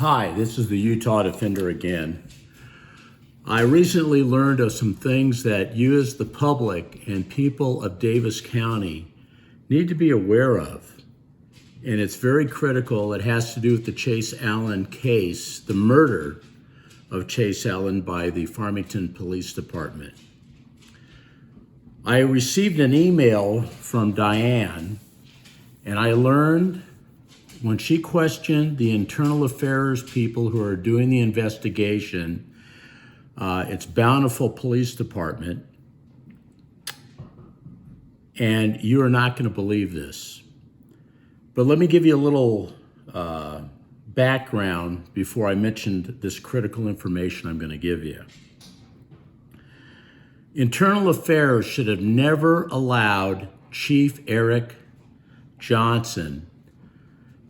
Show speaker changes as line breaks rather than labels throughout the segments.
Hi, this is the Utah Defender again. I recently learned of some things that you as the public and people of Davis County need to be aware of. And it's very critical. It has to do with the Chase Allan case, the murder of Chase Allan by the Farmington Police Department. I received an email from Diane, and I learned when she questioned the internal affairs people who are doing the investigation, it's Bountiful Police Department, and you are not going to believe this. But let me give you a little background before I mention this critical information I'm going to give you. Internal Affairs should have never allowed Chief Eric Johnson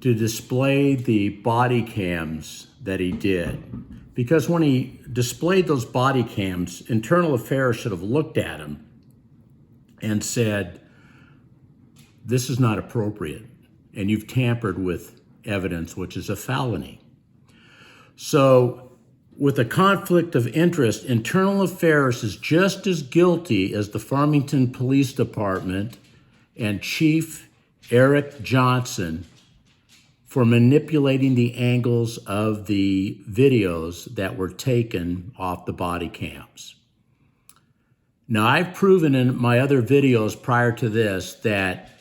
to display the body cams that he did. Because when he displayed those body cams, Internal Affairs should have looked at him and said, this is not appropriate, and you've tampered with evidence, which is a felony. So with a conflict of interest, Internal Affairs is just as guilty as the Farmington Police Department and Chief Eric Johnson for manipulating the angles of the videos that were taken off the body cams. Now, I've proven in my other videos prior to this that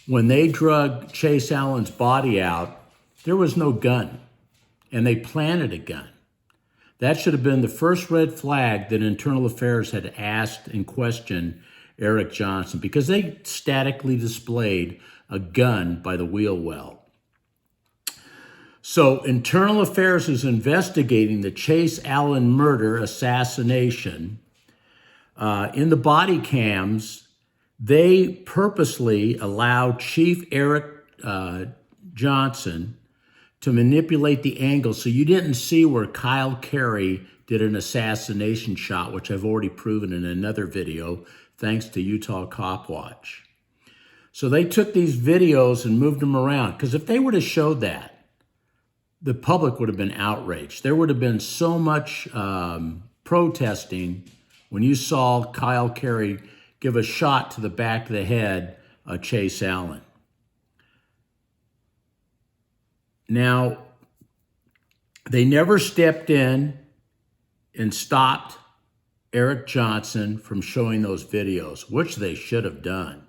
when they drug Chase Allan's body out, there was no gun, and they planted a gun. That should have been the first red flag that Internal Affairs had asked and questioned Eric Johnson, because they statically displayed a gun by the wheel well. So Internal Affairs is investigating the Chase Allan murder assassination. In the body cams, they purposely allowed Chief Eric Johnson to manipulate the angle so you didn't see where Kyle Carey did an assassination shot, which I've already proven in another video, thanks to Utah Cop Watch. So they took these videos and moved them around, because if they would have showed that, the public would have been outraged. There would have been so much protesting when you saw Kyle Carey give a shot to the back of the head of Chase Allan. Now, they never stepped in and stopped Eric Johnson from showing those videos, which they should have done.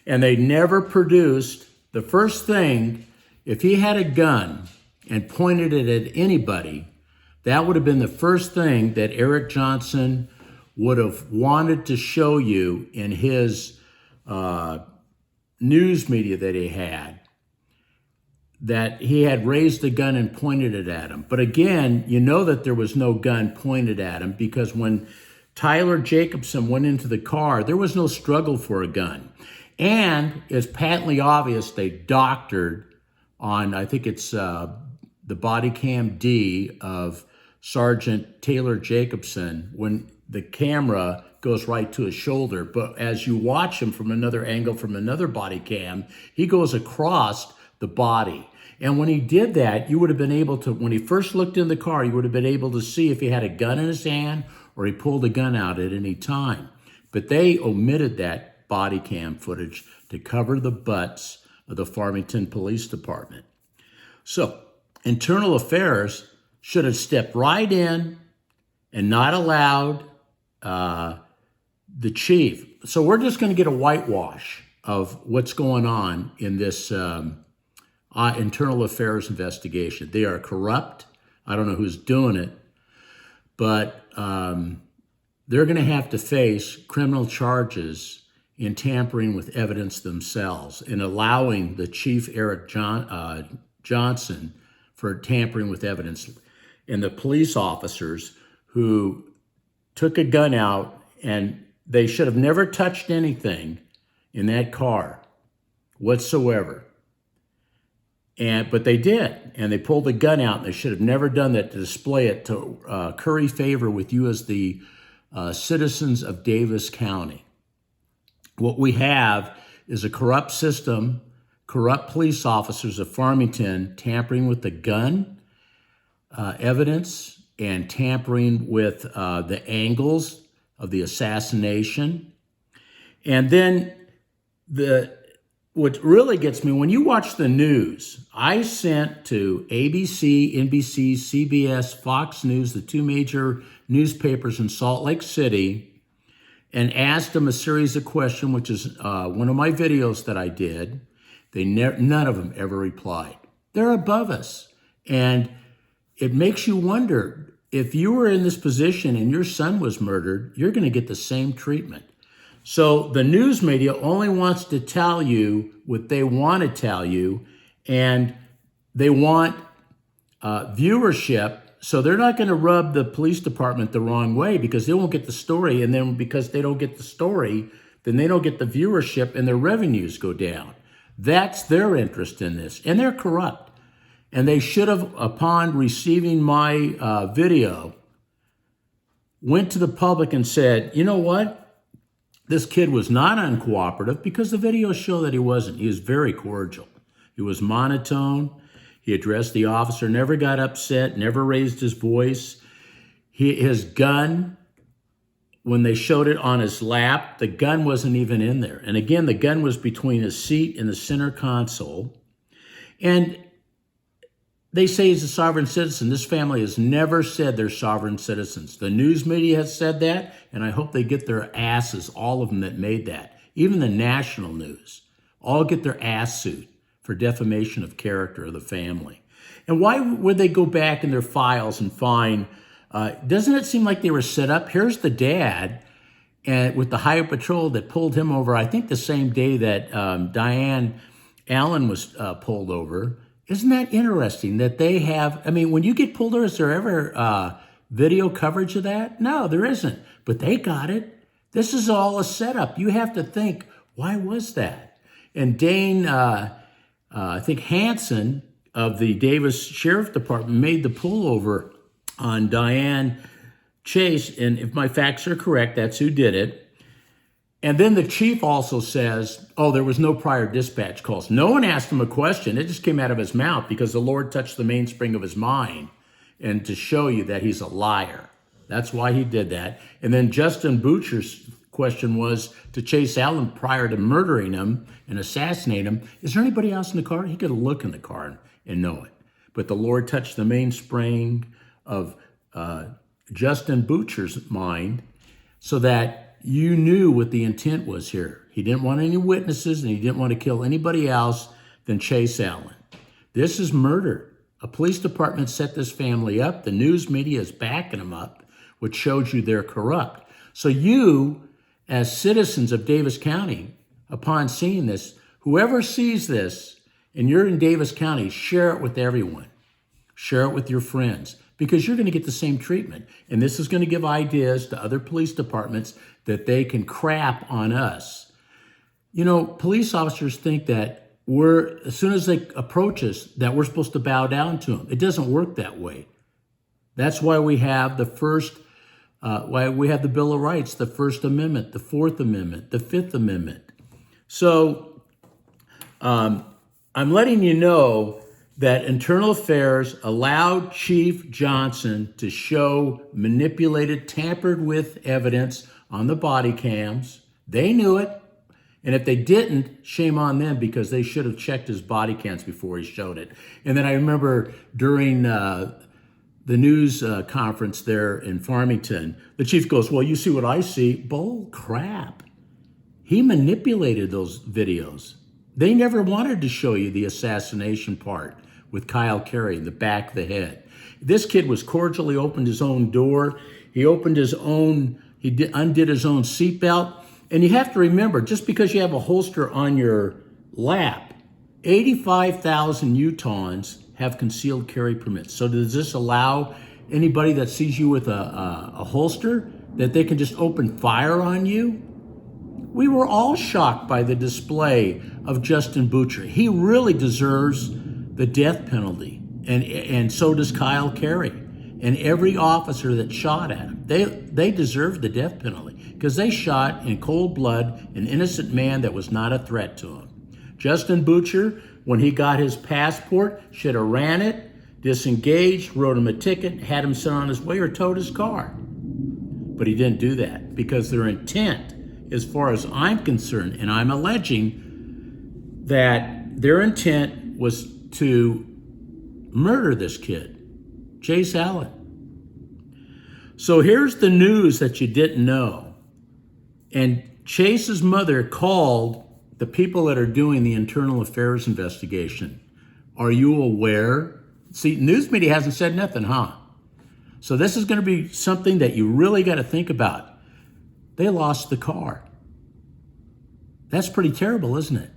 And they never produced the first thing. If he had a gun and pointed it at anybody, that would have been the first thing that Eric Johnson would have wanted to show you in his news media that he had, that he had raised the gun and pointed it at him. But again, you know that there was no gun pointed at him, because when Tyler Jacobson went into the car, there was no struggle for a gun. And it's patently obvious they doctored on, I think it's the body cam D of Sergeant Taylor Jacobson, when the camera goes right to his shoulder. But as you watch him from another angle, from another body cam, he goes across the body. And when he did that, you would have been able to, when he first looked in the car, you would have been able to see if he had a gun in his hand or he pulled a gun out at any time. But they omitted that body cam footage to cover the butts of the Farmington Police Department. So Internal Affairs should have stepped right in and not allowed the chief. So we're just going to get a whitewash of what's going on in this Internal Affairs investigation. They are corrupt. I don't know who's doing it, but they're going to have to face criminal charges in tampering with evidence themselves and allowing the Chief Eric Johnson for tampering with evidence, and the police officers who took a gun out, and they should have never touched anything in that car whatsoever. But they did, and they pulled the gun out, and they should have never done that to display it to curry favor with you as the citizens of Davis County. What we have is a corrupt system, corrupt police officers of Farmington tampering with the gun, evidence and tampering with the angles of the assassination. And then what really gets me, when you watch the news, I sent to ABC, NBC, CBS, Fox News, the two major newspapers in Salt Lake City, and asked them a series of questions, which is one of my videos that I did. None of them ever replied. They're above us. And it makes you wonder, if you were in this position and your son was murdered, you're going to get the same treatment. So the news media only wants to tell you what they want to tell you, and they want viewership. So they're not going to rub the police department the wrong way, because they won't get the story. And then because they don't get the story, then they don't get the viewership and their revenues go down. That's their interest in this. And they're corrupt. And they should have, upon receiving my video, went to the public and said, you know what? This kid was not uncooperative, because the videos show that he wasn't. He was very cordial. He was monotone. He addressed the officer, never got upset, never raised his voice. His gun, when they showed it on his lap, the gun wasn't even in there. And again, the gun was between his seat and the center console. And they say he's a sovereign citizen. This family has never said they're sovereign citizens. The news media has said that, and I hope they get their asses, all of them that made that. Even the national news, all get their ass sued for defamation of character of the family. And why would they go back in their files and find, doesn't it seem like they were set up? Here's the dad with the highway patrol that pulled him over, I think the same day that Allan was pulled over. Isn't that interesting that they have, I mean, when you get pulled over, is there ever video coverage of that? No, there isn't, but they got it. This is all a setup. You have to think, why was that? And Dane, I think Hanson of the Davis Sheriff Department made the pullover on Diane Chase, and if my facts are correct, that's who did it. And then the chief also says, oh, there was no prior dispatch calls. No one asked him a question. It just came out of his mouth because the Lord touched the mainspring of his mind, and to show you that he's a liar. That's why he did that. And then Justin Butcher's question was to Chase Allan prior to murdering him and assassinating him. Is there anybody else in the car? He could look in the car and know it. But the Lord touched the mainspring of Justin Butcher's mind so that you knew what the intent was here. He didn't want any witnesses, and he didn't want to kill anybody else than Chase Allan. This is murder. A police department set this family up. The news media is backing them up, which shows you they're corrupt. So you, as citizens of Davis County, upon seeing this, whoever sees this, and you're in Davis County, share it with everyone. Share it with your friends, because you're going to get the same treatment. And this is going to give ideas to other police departments that they can crap on us. You know, police officers think that as soon as they approach us, that we're supposed to bow down to them. It doesn't work that way. That's why we have the Bill of Rights, the First Amendment, the Fourth Amendment, the Fifth Amendment. So I'm letting you know that Internal Affairs allowed Chief Johnson to show manipulated, tampered with evidence on the body cams. They knew it. And if they didn't, shame on them, because they should have checked his body cams before he showed it. And then I remember during the news conference there in Farmington, the chief goes, well, you see what I see? Bull crap. He manipulated those videos. They never wanted to show you the assassination part with Kyle Carey, the back of the head. This kid was cordially opened his own door. He undid his own seatbelt. And you have to remember, just because you have a holster on your lap, 85,000 Utahns have concealed carry permits. So does this allow anybody that sees you with a holster that they can just open fire on you? We were all shocked by the display of Justin Butcher. He really deserves the death penalty, and so does Kyle Carey and every officer that shot at him. They deserve the death penalty because they shot in cold blood an innocent man that was not a threat to him. Justin Butcher, when he got his passport, should have ran it disengaged, wrote him a ticket, had him sent on his way, or towed his car. But he didn't do that because their intent, as far as I'm concerned, and I'm alleging that their intent was to murder this kid, Chase Allan. So here's the news that you didn't know. And Chase's mother called the people that are doing the internal affairs investigation. Are you aware? See, news media hasn't said nothing, huh? So this is going to be something that you really got to think about. They lost the car. That's pretty terrible, isn't it?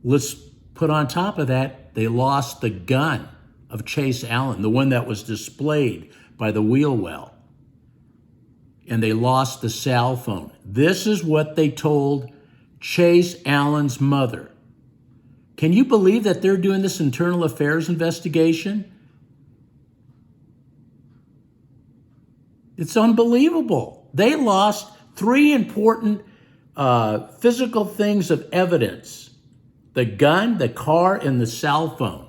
Let's put on top of that, they lost the gun of Chase Allan, the one that was displayed by the wheel well. And they lost the cell phone. This is what they told Chase Allan's mother. Can you believe that they're doing this internal affairs investigation? It's unbelievable. They lost 3 important physical things of evidence: the gun, the car, and the cell phone.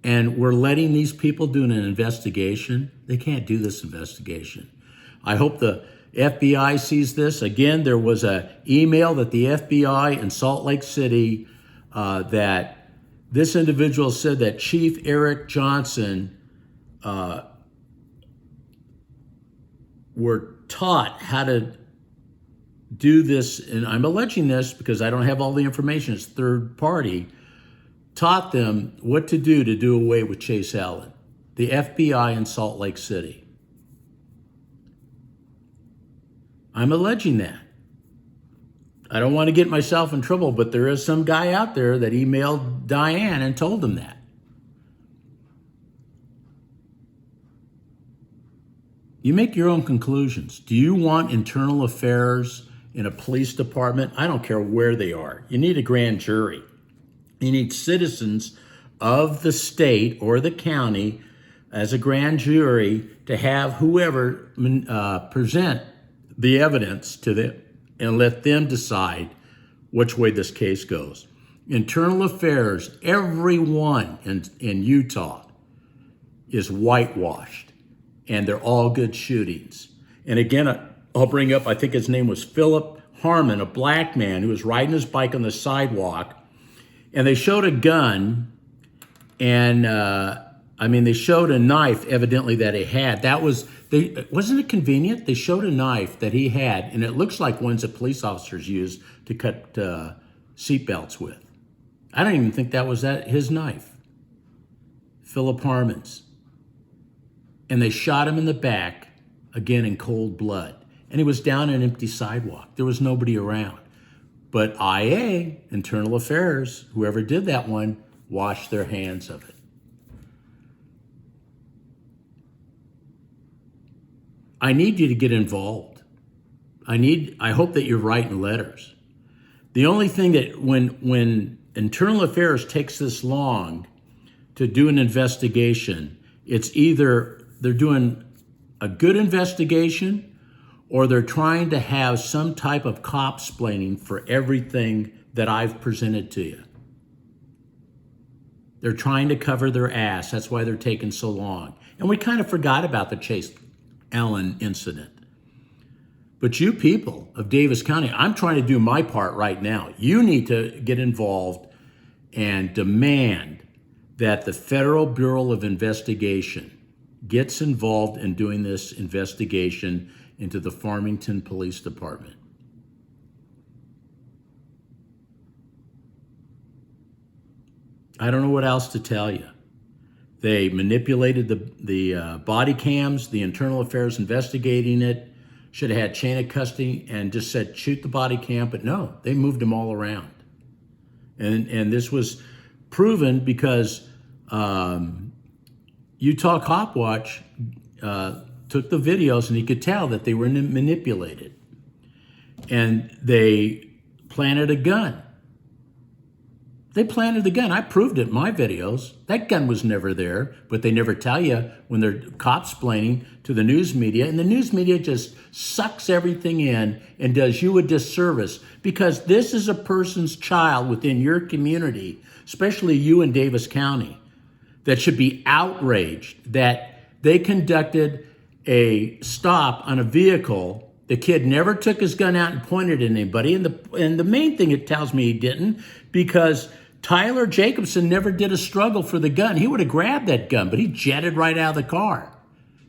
And we're letting these people do an investigation. They can't do this investigation. I hope the FBI sees this. Again, there was an email that the FBI in Salt Lake City that this individual said that Chief Eric Johnson were taught how to do this, and I'm alleging this because I don't have all the information, it's third party, taught them what to do away with Chase Allan, the FBI in Salt Lake City. I'm alleging that. I don't want to get myself in trouble, but there is some guy out there that emailed Diane and told them that. You make your own conclusions. Do you want internal affairs in a police department? I don't care where they are. You need a grand jury. You need citizens of the state or the county as a grand jury to have whoever present the evidence to them and let them decide which way this case goes. Internal affairs, everyone in Utah is whitewashed. And they're all good shootings. And again, I'll bring up, I think his name was Philip Harmon, a black man who was riding his bike on the sidewalk. And they showed a gun, and they showed a knife evidently that he had. Wasn't it convenient? They showed a knife that he had, and it looks like ones that police officers use to cut seatbelts with. I don't even think that was his knife, Philip Harmon's. And they shot him in the back, again in cold blood. And he was down an empty sidewalk. There was nobody around. But IA, Internal Affairs, whoever did that one, washed their hands of it. I need you to get involved. I hope that you're writing letters. The only thing that when Internal Affairs takes this long to do an investigation, it's either they're doing a good investigation or they're trying to have some type of cop-splaining for everything that I've presented to you. They're trying to cover their ass. That's why they're taking so long. And we kind of forgot about the Chase Allan incident. But you people of Davis County, I'm trying to do my part right now. You need to get involved and demand that the Federal Bureau of Investigation gets involved in doing this investigation into the Farmington Police Department. I don't know what else to tell you. They manipulated the body cams, the Internal Affairs investigating it, should have had chain of custody and just said, shoot the body cam, but no, they moved them all around. And this was proven because Utah Cop Watch took the videos and he could tell that they were manipulated. And they planted a gun. They planted the gun. I proved it in my videos. That gun was never there, but they never tell you when they're cop-splaining to the news media. And the news media just sucks everything in and does you a disservice, because this is a person's child within your community, especially you in Davis County, that should be outraged that they conducted a stop on a vehicle. The kid never took his gun out and pointed at anybody. And the main thing it tells me he didn't, because Tyler Jacobson never did a struggle for the gun. He would have grabbed that gun, but he jetted right out of the car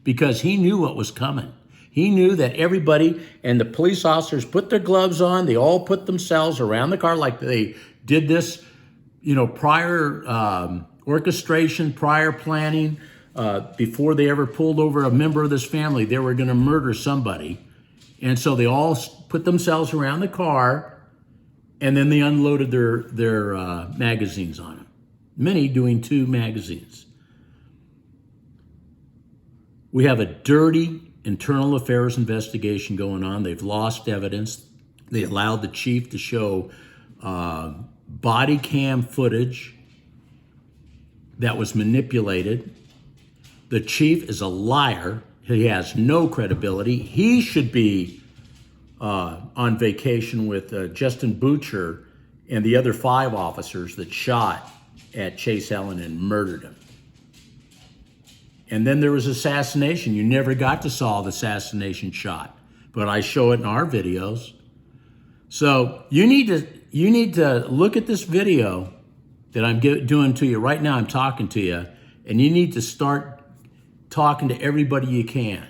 because he knew what was coming. He knew that everybody and the police officers put their gloves on. They all put themselves around the car like they did this, prior orchestration, prior planning, before they ever pulled over a member of this family. They were going to murder somebody. And so they all put themselves around the car, and then they unloaded their magazines on him. Many doing 2 magazines. We have a dirty internal affairs investigation going on. They've lost evidence. They allowed the chief to show body cam footage that was manipulated. The chief is a liar. He has no credibility. He should be on vacation with Justin Butcher and the other 5 officers that shot at Chase Allan and murdered him. And then there was assassination. You never got to saw the assassination shot, but I show it in our videos. So you need to look at this video that I'm doing to you right now. I'm talking to you, and you need to start talking to everybody you can.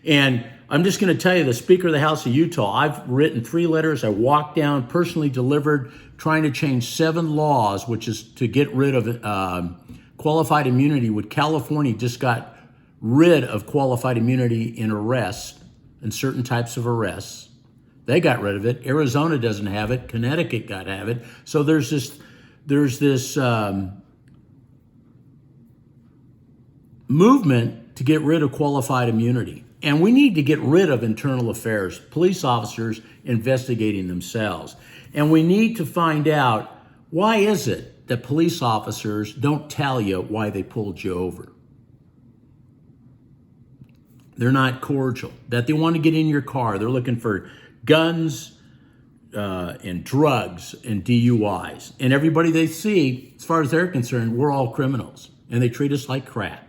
And I'm just going to tell you, the Speaker of the House of Utah, I've written 3 letters. I walked down, personally delivered, trying to change 7 laws, which is to get rid of qualified immunity. When California just got rid of qualified immunity in arrests, in certain types of arrests. They got rid of it. Arizona doesn't have it. Connecticut got to have it. So there's this movement to get rid of qualified immunity. And we need to get rid of internal affairs, police officers investigating themselves. And we need to find out, why is it that police officers don't tell you why they pulled you over? They're not cordial, that they want to get in your car. They're looking for guns and drugs and DUIs. And everybody they see, as far as they're concerned, we're all criminals. And they treat us like crap.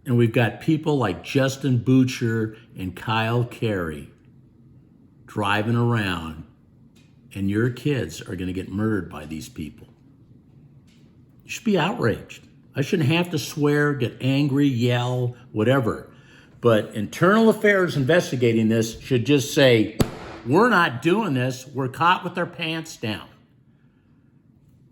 And we've got people like Justin Butcher and Kyle Carey driving around, and your kids are going to get murdered by these people. You should be outraged. I shouldn't have to swear, get angry, yell, whatever. But internal affairs investigating this should just say, we're not doing this. We're caught with our pants down.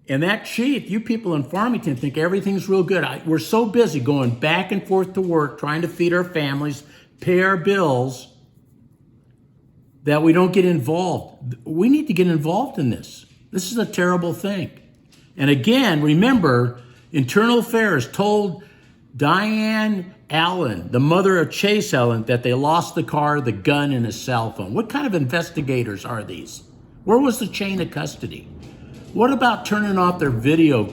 And that chief, you people in Farmington think everything's real good. We're so busy going back and forth to work, trying to feed our families, pay our bills, that we don't get involved. We need to get involved in this. This is a terrible thing. And again, remember, Internal Affairs told Diane Allan, the mother of Chase Allan, that they lost the car, the gun, and his cell phone. What kind of investigators are these? Where was the chain of custody? What about turning off their video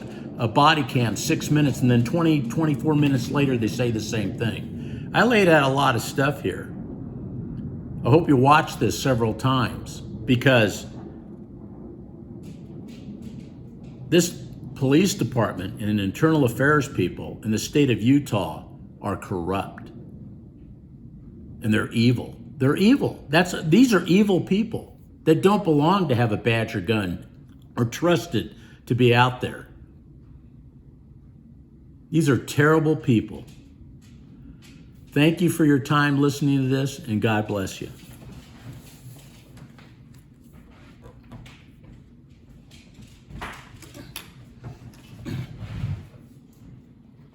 body cam 6 minutes and then 24 minutes later they say the same thing? I laid out a lot of stuff here. I hope you watch this several times, because this police department and internal affairs people in the state of Utah are corrupt. And they're evil. They're evil. These are evil people that don't belong to have a badge or gun or trusted to be out there. These are terrible people. Thank you for your time listening to this, and God bless you.